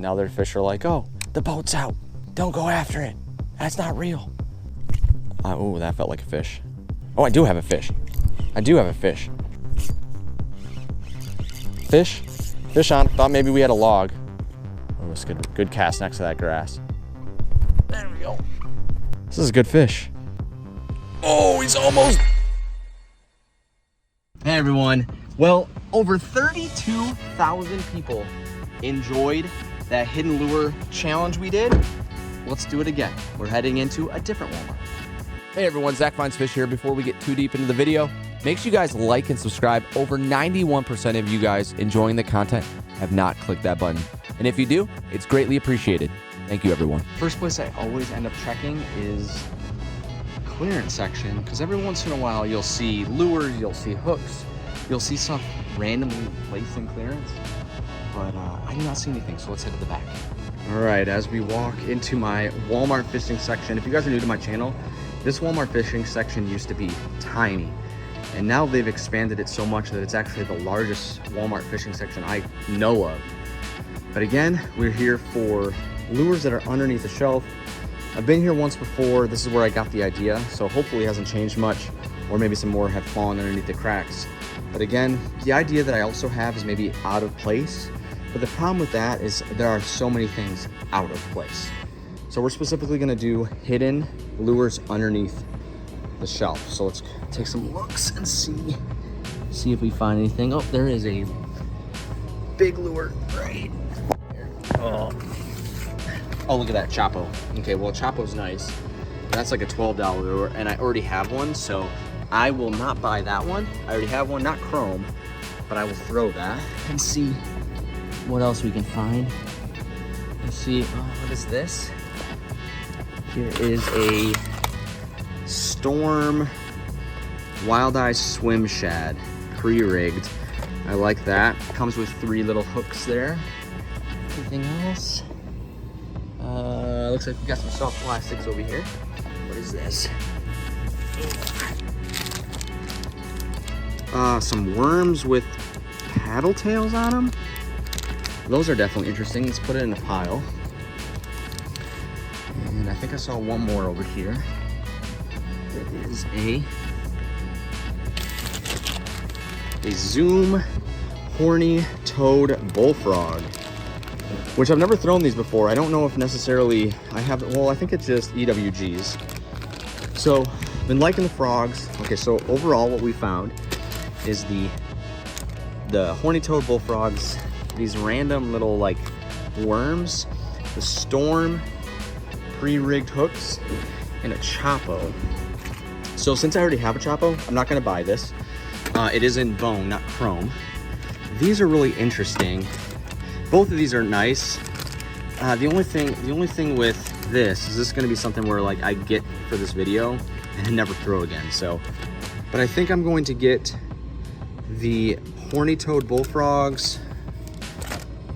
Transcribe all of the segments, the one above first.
Now their fish are like, oh, the boat's out. Don't go after it. That's not real. Oh, that felt like a fish. Oh, I do have a fish. I do have a fish. Fish? Fish on. Thought maybe we had a log. Oh, it's good cast next to that grass. There we go. This is a good fish. Oh, he's almost. Hey everyone. Well, over 32,000 people enjoyed that hidden lure challenge we did. Let's do it again. We're heading into a different Walmart. Hey everyone, Zach Finds Fish here. Before we get too deep into the video, make sure you guys like and subscribe. Over 91% of you guys enjoying the content have not clicked that button. And if you do, it's greatly appreciated. Thank you, everyone. First place I always end up checking is clearance section, because every once in a while you'll see lures, you'll see hooks, you'll see stuff randomly placed in clearance. But I do not see anything, so let's head to the back. All right, as we walk into my Walmart fishing section, if you guys are new to my channel, this Walmart fishing section used to be tiny, and now they've expanded it so much that it's actually the largest Walmart fishing section I know of. But again, we're here for lures that are underneath the shelf. I've been here once before. This is where I got the idea, so hopefully it hasn't changed much, or maybe some more have fallen underneath the cracks. But again, the idea that I also have is maybe out of place. But the problem with that is there are so many things out of place. So we're specifically gonna do hidden lures underneath the shelf. So let's take some looks and see if we find anything. Oh, there is a big lure right here. Oh, look at that Chapo. Okay, well, Chapo's nice. That's like a $12 lure, and I already have one, so I will not buy that one. I already have one, not chrome, but I will throw that and see what else we can find. Let's see, what is this? Here is a Storm Wild Eye Swim Shad, pre-rigged. I like that. Comes with 3 little hooks there. Anything else? Looks like we got some soft plastics over here. What is this? Some worms with paddle tails on them. Those are definitely interesting. Let's put it in a pile. And I think I saw one more over here. It is a Zoom Horny Toad Bullfrog, which I've never thrown these before. I don't know if necessarily I have, well, I think it's just EWGs. So, been liking the frogs. Okay, so overall what we found is the Horny Toad Bullfrogs, these random little like worms, the Storm pre-rigged hooks, and a Chapo. So since I already have a Chapo, I'm not gonna buy this. It is in bone, not chrome. These are really interesting. Both of these are nice. The only thing with this is gonna be something where like I get for this video and never throw again. So, but I think I'm going to get the Horny Toad Bullfrogs.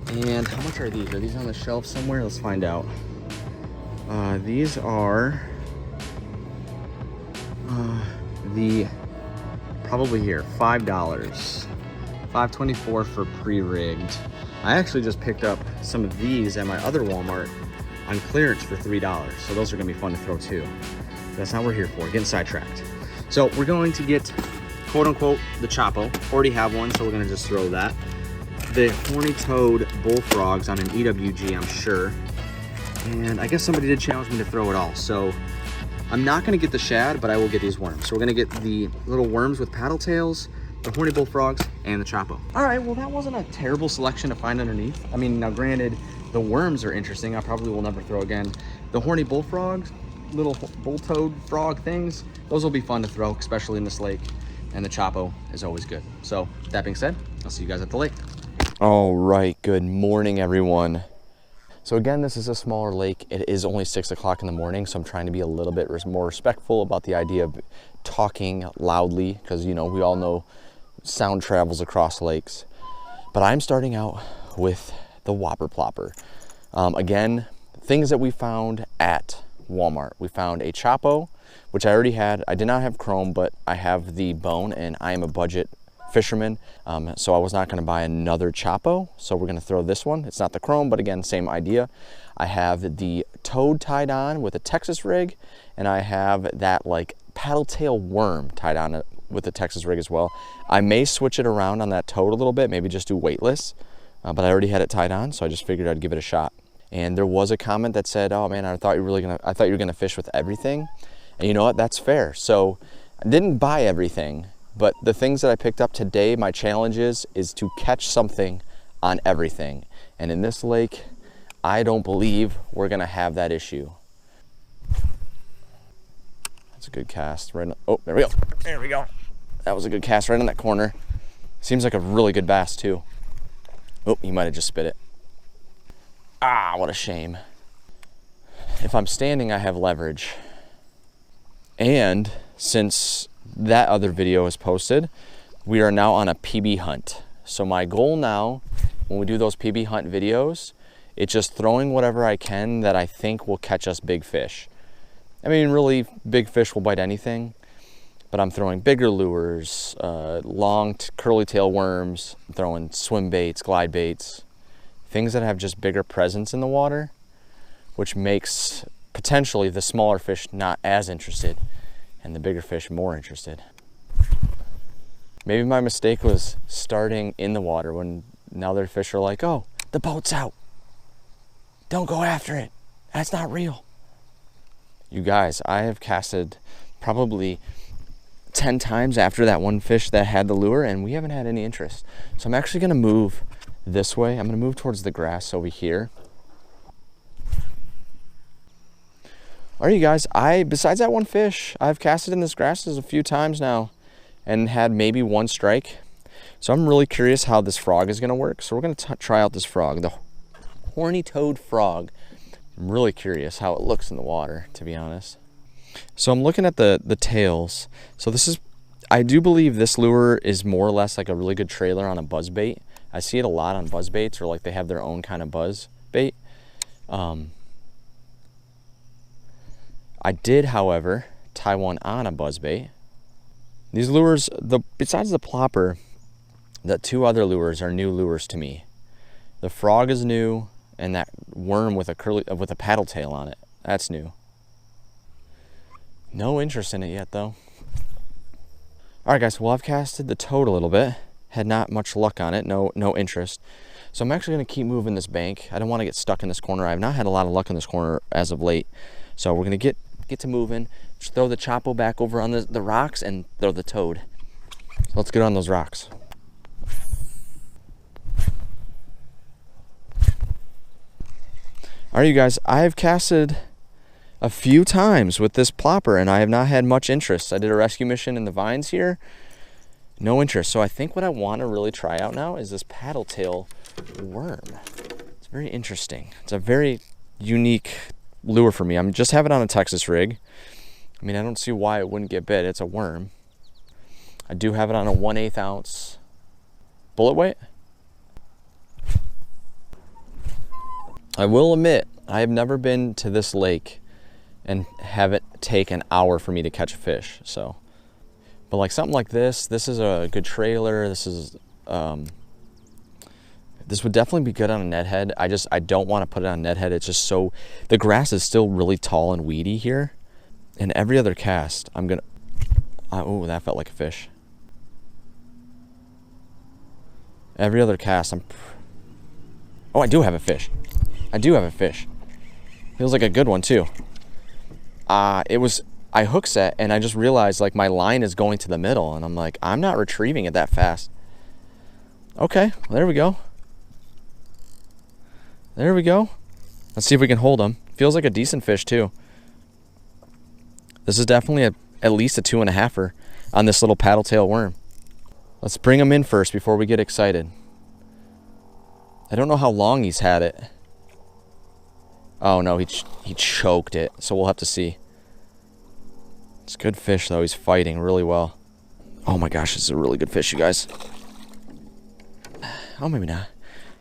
And how much are these? Are these on the shelf somewhere? Let's find out. These are probably here, $5. $5.24 for pre-rigged. I actually just picked up some of these at my other Walmart on clearance for $3. So those are gonna be fun to throw too. That's not what we're here for, getting sidetracked. So we're going to get, quote unquote, the Chapo. Already have one, so we're gonna just throw that. The Horny Toad Bullfrogs on an EWG, I'm sure. And I guess somebody did challenge me to throw it all. So I'm not gonna get the shad, but I will get these worms. So we're gonna get the little worms with paddle tails, the Horny Bullfrogs, and the Chapo. All right, well that wasn't a terrible selection to find underneath. I mean, now granted, the worms are interesting. I probably will never throw again. The Horny Bullfrogs, little bull toad frog things, those will be fun to throw, especially in this lake. And the Chapo is always good. So that being said, I'll see you guys at the lake. All right, good morning, everyone. So again, this is a smaller lake. It is only 6 o'clock in the morning, so I'm trying to be a little bit more respectful about the idea of talking loudly, because you know, we all know sound travels across lakes. But I'm starting out with the Whopper Plopper. Again, things that we found at Walmart. We found a Chapo, which I already had. I did not have chrome, but I have the bone, and I am a budget fisherman. So I was not gonna buy another Chapo. So we're gonna throw this one. It's not the chrome, but again, same idea. I have the toad tied on with a Texas rig, and I have that like paddle tail worm tied on it with the Texas rig as well. I may switch it around on that toad a little bit, maybe just do weightless, but I already had it tied on, so I just figured I'd give it a shot. And there was a comment that said, "Oh man, I thought you were gonna fish with everything." And you know what? That's fair. So I didn't buy everything, but the things that I picked up today, my challenge is to catch something on everything. And in this lake, I don't believe we're gonna have that issue. That's a good cast. Right. Oh, there we go. There we go. That was a good cast right in that corner. Seems like a really good bass too. Oh, he might have just spit it. Ah, what a shame. If I'm standing, I have leverage. And since that other video is posted, we are now on a PB hunt. So my goal now, when we do those PB hunt videos, it's just throwing whatever I can that I think will catch us big fish. I mean, really, big fish will bite anything, but I'm throwing bigger lures, long curly tail worms, I'm throwing swim baits, glide baits, things that have just bigger presence in the water, which makes potentially the smaller fish not as interested and the bigger fish more interested. Maybe my mistake was starting in the water when now their fish are like, "Oh, the boat's out. Don't go after it. That's not real." You guys, I have casted probably 10 times after that one fish that had the lure, and we haven't had any interest. So I'm actually gonna move this way. I'm gonna move towards the grass over here. All right, you guys, besides that one fish, I've casted in this grasses a few times now and had maybe one strike. So I'm really curious how this frog is gonna work. So we're gonna try out this frog, the horny toad frog. I'm really curious how it looks in the water, to be honest. So I'm looking at the tails. So this is, I do believe this lure is more or less like a really good trailer on a buzz bait. I see it a lot on buzz baits, or like they have their own kind of buzz bait. I did, however, tie one on a buzz bait. These lures, besides the plopper, the two other lures are new lures to me. The frog is new, and that worm with a paddle tail on it, that's new. No interest in it yet though. All right guys, well, I've casted the toad a little bit, had not much luck on it, no interest. So I'm actually gonna keep moving this bank. I don't wanna get stuck in this corner. I've not had a lot of luck in this corner as of late. So we're gonna get to moving, just throw the Chapo back over on the rocks and throw the toad. So let's get on those rocks. All right, you guys, I have casted a few times with this plopper and I have not had much interest. I did a rescue mission in the vines here, no interest. So I think what I want to really try out now is this paddle tail worm. It's very interesting. It's a very unique lure for me. I'm just having it on a Texas rig. I mean, I don't see why it wouldn't get bit. It's a worm. I do have it on a 1/8 ounce bullet weight. I will admit, I have never been to this lake and have it take an hour for me to catch a fish. So, but like something like this is a good trailer. This would definitely be good on a net head. I don't want to put it on a net head. It's just so, the grass is still really tall and weedy here. And every other cast, I'm gonna, oh, that felt like a fish. Every other cast, oh, I do have a fish. I do have a fish. Feels like a good one too. I hook set and I just realized like my line is going to the middle and I'm like, I'm not retrieving it that fast. Okay, well, there we go. There we go. Let's see if we can hold him. Feels like a decent fish too. This is definitely at least a 2.5-er on this little paddle tail worm. Let's bring him in first before we get excited. I don't know how long he's had it. Oh no, he choked it, so we'll have to see. It's a good fish though, he's fighting really well. Oh my gosh, this is a really good fish, you guys. Oh, maybe not.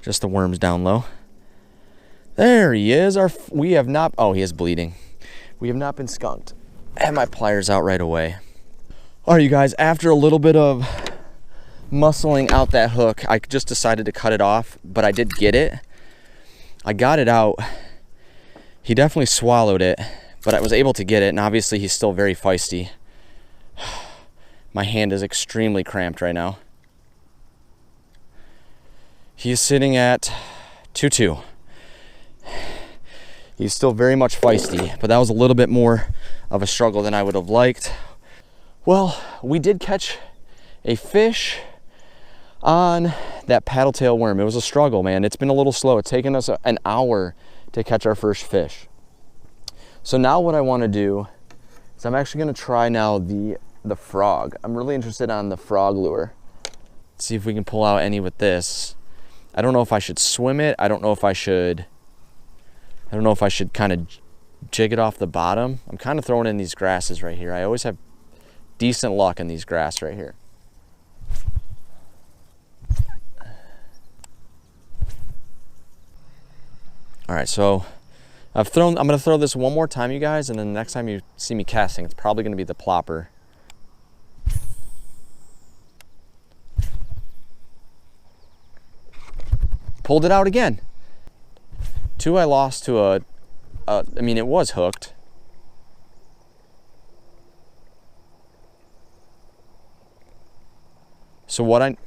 Just the worm's down low. There he is. We have not, oh, he is bleeding. We have not been skunked. I had my pliers out right away. All right, you guys, after a little bit of muscling out that hook. I just decided to cut it off, but I did get it. I got it out. He definitely swallowed it, but I was able to get it, and obviously he's still very feisty. My hand is extremely cramped right now. He's sitting at 2-2. He's still very much feisty, but that was a little bit more of a struggle than I would have liked. Well, we did catch a fish on that paddle tail worm. It was a struggle, man. It's been a little slow. It's taken us an hour to catch our first fish. So now what I want to do is I'm actually going to try now the frog. I'm really interested on the frog lure. Let's see if we can pull out any with this. I don't know if I should swim it. I don't know if I should kind of jig it off the bottom. I'm kind of throwing in these grasses right here. I always have decent luck in these grass right here. All right, so I'm gonna throw this one more time, you guys, and then the next time you see me casting, it's probably gonna be the plopper. Pulled it out again. Two I lost to I mean, it was hooked. So what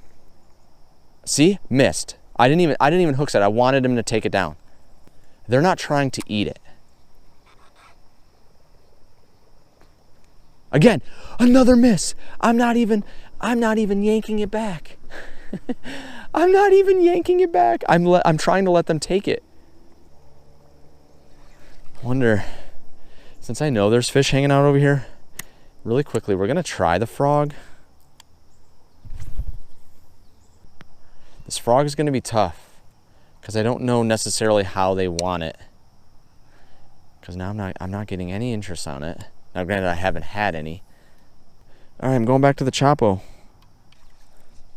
see, missed. I didn't even hook set. I wanted him to take it down. They're not trying to eat it. Again, another miss. I'm not even yanking it back. I'm not even yanking it back. I'm trying to let them take it. I wonder, since I know there's fish hanging out over here, really quickly, we're gonna try the frog. This frog is gonna be tough because I don't know necessarily how they want it. Because now I'm not getting any interest on it. Now granted, I haven't had any. All right, I'm going back to the Chapo.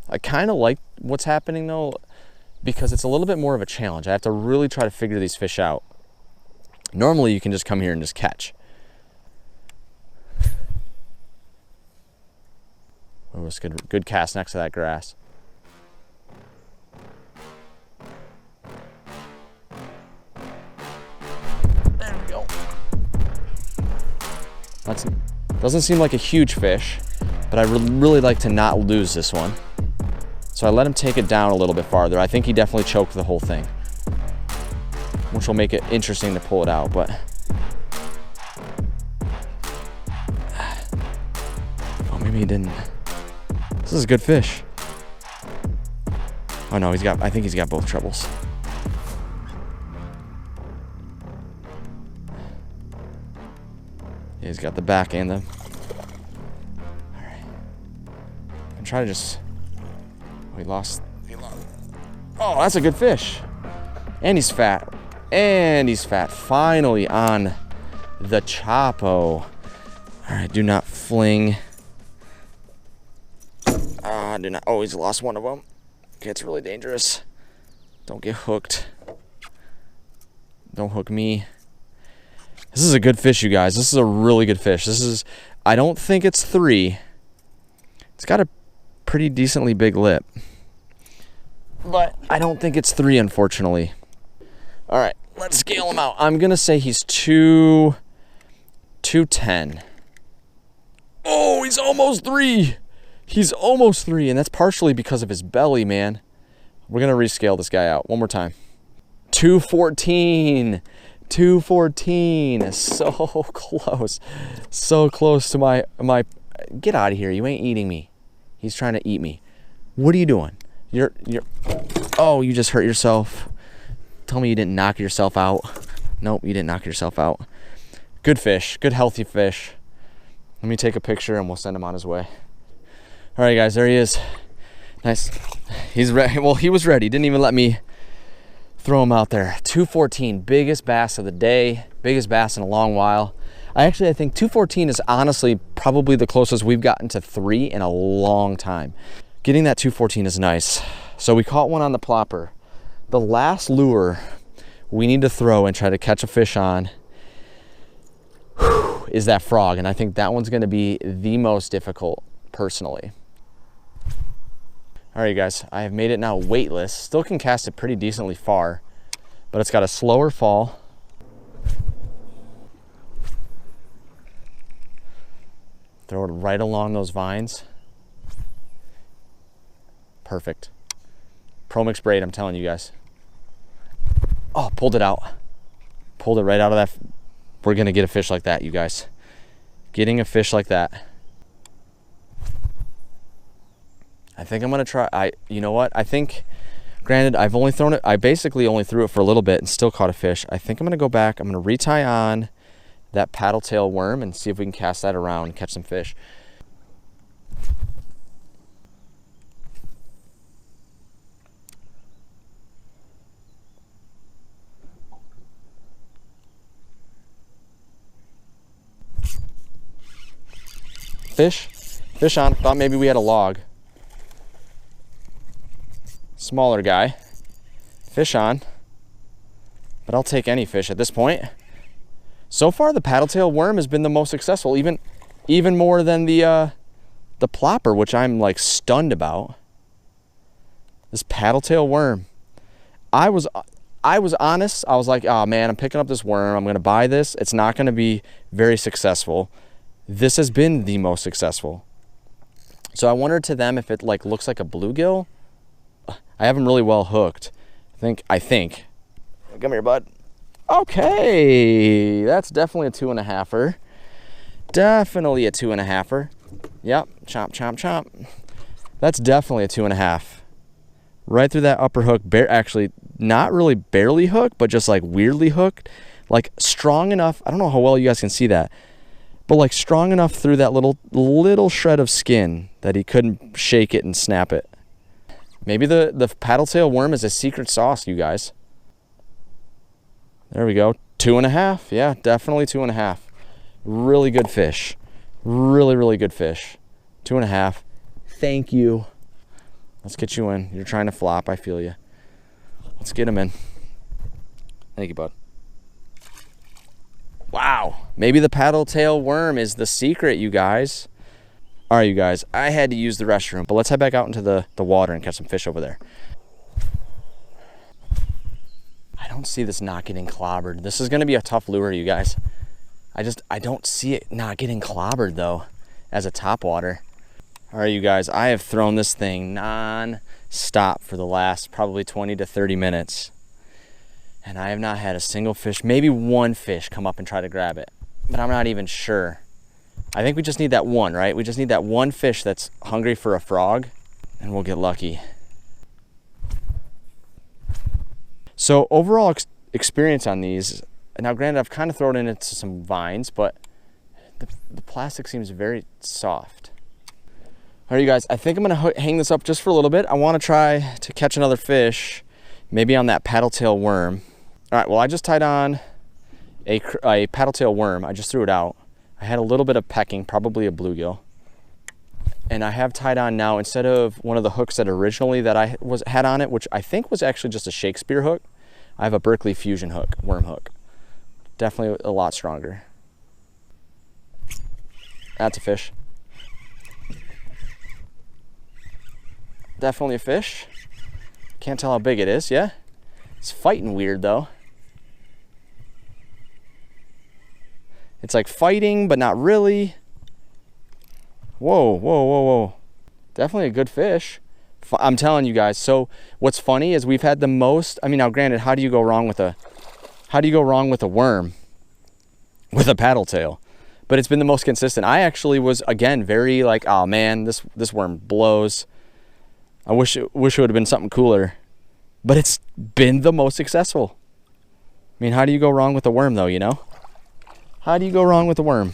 I kind of like what's happening though, because it's a little bit more of a challenge. I have to really try to figure these fish out. Normally you can just come here and just catch. Oh, it's good cast next to that grass. There we go. Doesn't seem like a huge fish, but I really like to not lose this one. So I let him take it down a little bit farther. I think he definitely choked the whole thing, which will make it interesting to pull it out, but oh, maybe he didn't. This is a good fish. Oh no, I think he's got both trebles. Yeah, he's got the back and the, all right. I'm trying to just, he lost. Oh, that's a good fish. And he's fat. And he's fat. Finally on the Chapo. All right, do not fling. Do not. Oh, he's lost one of them. Okay, it's really dangerous. Don't get hooked. Don't hook me. This is a good fish, you guys. This is a really good fish. This is, I don't think it's 3. It's got a pretty decently big lip, but I don't think it's 3, unfortunately. All right, let's scale him out. I'm gonna say he's 210. Oh, he's almost 3. He's almost 3, and that's partially because of his belly, man. We're gonna rescale this guy out one more time. 214. 214. So close. So close to my. Get out of here. You ain't eating me. He's trying to eat me. What are you doing? You're. Oh, you just hurt yourself. Tell me you didn't knock yourself out. Nope, you didn't knock yourself out. Good fish. Good healthy fish. Let me take a picture and we'll send him on his way. All right, guys, there he is. Nice. He's ready. Well, he was ready. Didn't even let me throw him out there. 214, biggest bass of the day, biggest bass in a long while. I think 214 is honestly probably the closest we've gotten to 3 in a long time. Getting that 214 is nice. So we caught one on the plopper. The last lure we need to throw and try to catch a fish on is that frog, and I think that one's going to be the most difficult personally. All right, you guys, I have made it now weightless. Still can cast it pretty decently far, but it's got a slower fall. Throw it right along those vines. Perfect. Pro Mix braid, I'm telling you guys. Oh, pulled it out. Pulled it right out of that. We're gonna get a fish like that, you guys. Getting a fish like that. I think I'm gonna try, you know what? I think, granted, I've only thrown it, I basically only threw it for a little bit and still caught a fish. I think I'm gonna go back, I'm gonna retie on that paddle tail worm and see if we can cast that around and catch some fish. Fish on, thought maybe we had a log. Smaller guy, fish on, but I'll take any fish at this point. So far, the paddle-tail worm has been the most successful, even more than the plopper, which I'm like stunned about. This paddle-tail worm. I was honest. I was like, oh man, I'm picking up this worm. I'm gonna buy this. It's not gonna be very successful. This has been the most successful. So I wondered to them if it like looks like a bluegill. I have them really well hooked. I think. Come here, bud. Okay, that's definitely a 2.5-er. Definitely a 2.5-er. Yep, chomp, chomp, chomp. That's definitely a 2.5. Right through that upper hook. Actually, not really barely hooked, but just like weirdly hooked. Like strong enough. I don't know how well you guys can see that, but like strong enough through that little shred of skin that he couldn't shake it and snap it. Maybe the paddle-tail worm is a secret sauce, you guys. There we go. 2.5. Yeah, definitely 2.5. Really good fish. Really, really good fish. 2.5. Thank you. Let's get you in. You're trying to flop. I feel you. Let's get him in. Thank you, bud. Wow. Maybe the paddle-tail worm is the secret, you guys. All right, you guys, I had to use the restroom, but let's head back out into the water and catch some fish over there. I don't see this not getting clobbered. This is gonna be a tough lure, you guys. I don't see it not getting clobbered though, as a topwater. All right, you guys, I have thrown this thing non-stop for the last probably 20 to 30 minutes. And I have not had a single fish, maybe one fish come up and try to grab it, but I'm not even sure. I think we just need that one, right? We just need that one fish that's hungry for a frog, and we'll get lucky. So overall experience on these, now granted I've kind of thrown it into some vines, but the plastic seems very soft. All right, you guys, I think I'm gonna hang this up just for a little bit. I wanna try to catch another fish, maybe on that paddle-tail worm. All right, well, I just tied on a paddle-tail worm. I just threw it out. I had a little bit of pecking, probably a bluegill. And I have tied on now, instead of one of the hooks that originally that I had on it, which I think was actually just a Shakespeare hook, I have a Berkeley Fusion hook, worm hook. Definitely a lot stronger. That's a fish. Definitely a fish. Can't tell how big it is, yeah? It's fighting weird though. It's like fighting, but not really. Whoa, whoa, whoa, whoa. Definitely a good fish. I'm telling you guys. So what's funny is we've had the most, I mean, now granted, how do you go wrong with a worm with a paddle tail? But it's been the most consistent. I actually was, again, very like, oh man, this worm blows. I wish it would have been something cooler, but it's been the most successful. I mean, how do you go wrong with a worm though, you know? How do you go wrong with a worm?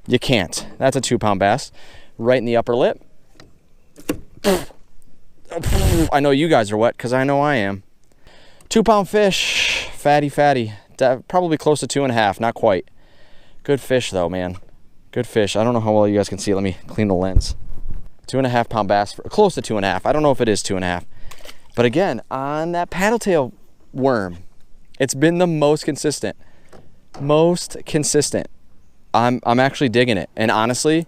You can't. That's a 2-pound bass. Right in the upper lip. I know you guys are wet because I know I am. 2-pound fish. Fatty, fatty. Probably close to 2.5. Not quite. Good fish though, man. Good fish. I don't know how well you guys can see. Let me clean the lens. 2.5-pound bass. Close to 2.5. I don't know if it is 2.5. But again, on that paddle tail worm, it's been the most consistent. Most consistent. I'm actually digging it. And honestly,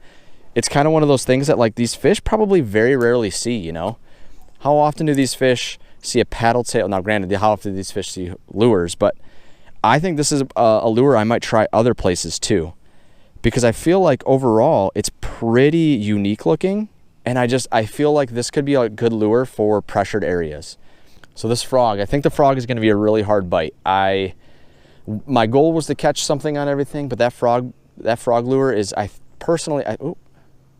it's kind of one of those things that like these fish probably very rarely see, you know? How often do these fish see a paddle tail? Now granted, how often do these fish see lures, but I think this is a lure I might try other places too, because I feel like overall it's pretty unique looking, and I feel like this could be a good lure for pressured areas. So this frog, I think the frog is going to be a really hard bite. My goal was to catch something on everything, but that frog lure is, oh,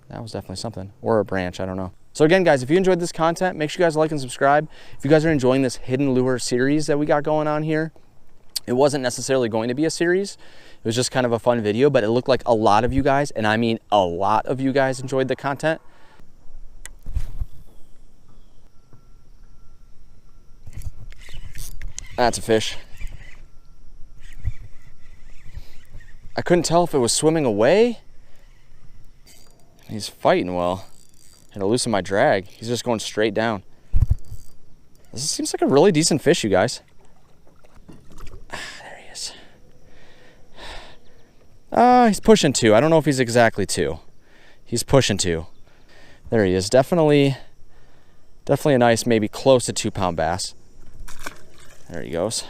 that was definitely something, or a branch, I don't know. So again, guys, if you enjoyed this content, make sure you guys like and subscribe. If you guys are enjoying this hidden lure series that we got going on here, it wasn't necessarily going to be a series. It was just kind of a fun video, but it looked like a lot of you guys, and I mean a lot of you guys, enjoyed the content. That's a fish. I couldn't tell if it was swimming away. He's fighting well. Had to loosen my drag. He's just going straight down. This seems like a really decent fish, you guys. There he is. He's pushing 2. I don't know if he's exactly 2. He's pushing 2. There he is. Definitely a nice, maybe close to 2-pound bass. There he goes.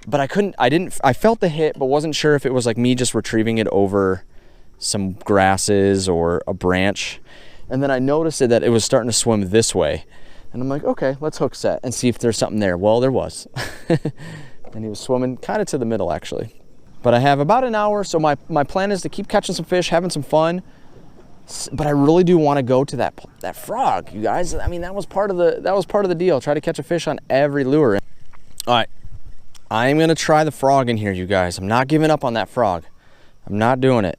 But I felt the hit, but wasn't sure if it was like me just retrieving it over some grasses or a branch. And then I noticed that it was starting to swim this way. And I'm like, okay, let's hook set and see if there's something there. Well, there was. And he was swimming kind of to the middle, actually. But I have about an hour, so my plan is to keep catching some fish, having some fun. But I really do want to go to that frog, you guys. I mean, that was part of the deal. Try to catch a fish on every lure. All right, I'm gonna try the frog in here, you guys. I'm not giving up on that frog. I'm not doing it.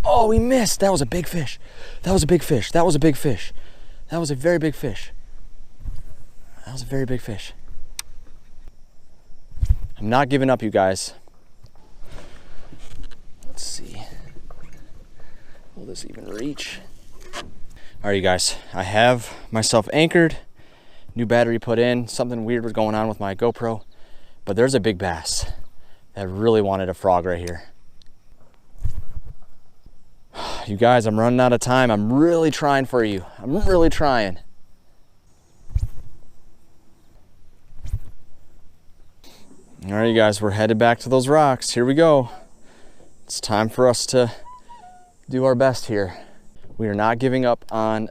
Oh, he missed. That was a big fish. That was a big fish. That was a big fish. That was a very big fish. That was a very big fish. I'm not giving up, you guys. Let's see. Will this even reach? All right, you guys. I have myself anchored. New battery put in. Something weird was going on with my GoPro. But there's a big bass that really wanted a frog right here. You guys, I'm running out of time. I'm really trying for you. I'm really trying. All right, you guys, we're headed back to those rocks. Here we go. It's time for us to do our best here. We are not giving up on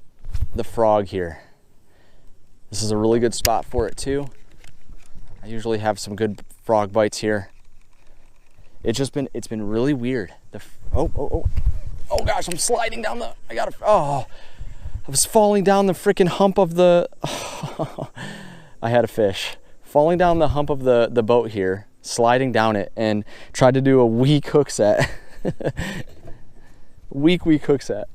the frog here. This is a really good spot for it too. I usually have some good frog bites here. It's been really weird. Oh gosh, I'm sliding down the, I was falling down the freaking hump of the, I had a fish. Falling down the hump of the boat here, sliding down it, and tried to do a weak hook set. weak hook set.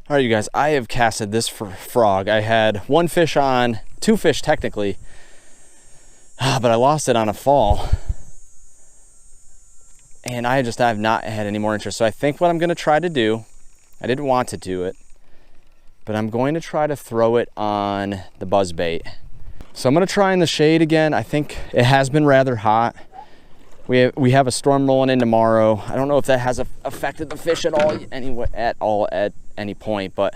All right, you guys, I have casted this for frog. I had one fish on, 2 fish technically, but I lost it on a fall. And I have not had any more interest. So I think what I'm gonna try to do, I didn't want to do it, but I'm going to try to throw it on the buzzbait. So I'm gonna try in the shade again. I think it has been rather hot. We have a storm rolling in tomorrow. I don't know if that has affected the fish at all at any point, but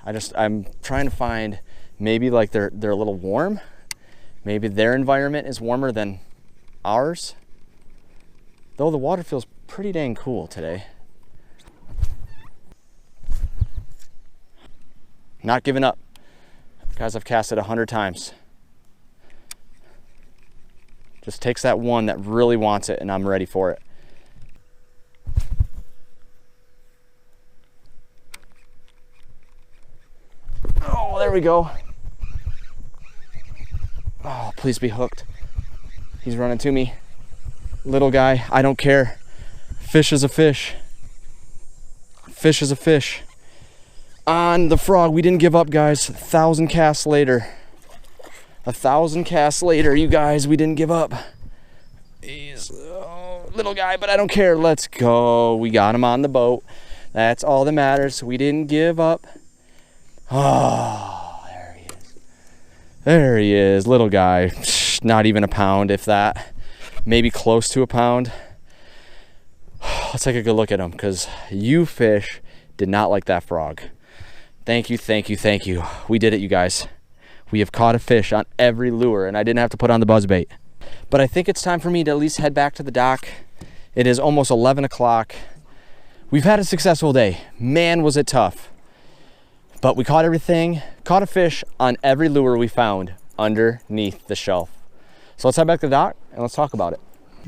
I'm trying to find maybe like they're a little warm. Maybe their environment is warmer than ours. Though the water feels pretty dang cool today. Not giving up. Guys, I've cast it 100 times. Just takes that one that really wants it and I'm ready for it. Oh, there we go. Oh, please be hooked. He's running to me. Little guy, I don't care. Fish is a fish. Fish is a fish. On the frog, we didn't give up, guys. 1,000 casts later. 1,000 casts later, you guys, we didn't give up. He's little guy, but I don't care. Let's go. We got him on the boat. That's all that matters. We didn't give up. Oh, there he is. There he is, little guy. Not even a pound, if that. Maybe close to a pound. Let's take a good look at him, because you fish did not like that frog. Thank you, thank you, thank you. We did it, you guys. We have caught a fish on every lure, and I didn't have to put on the buzzbait. But I think it's time for me to at least head back to the dock. It is almost 11 o'clock. We've had a successful day. Man, was it tough. But we caught everything, caught a fish on every lure we found underneath the shelf. So let's head back to the dock and let's talk about it.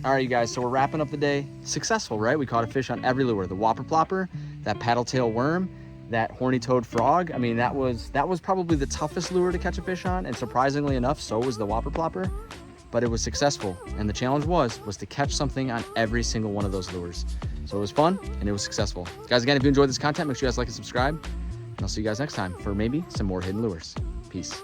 All right, you guys, so we're wrapping up the day. Successful, right? We caught a fish on every lure. The whopper plopper, that paddle tail worm, that horny toad frog. I mean, that was probably the toughest lure to catch a fish on, and surprisingly enough, so was the whopper plopper. But it was successful, and the challenge was to catch something on every single one of those lures. So it was fun, and it was successful. Guys, again, if you enjoyed this content, make sure you guys like and subscribe, and I'll see you guys next time for maybe some more hidden lures. Peace.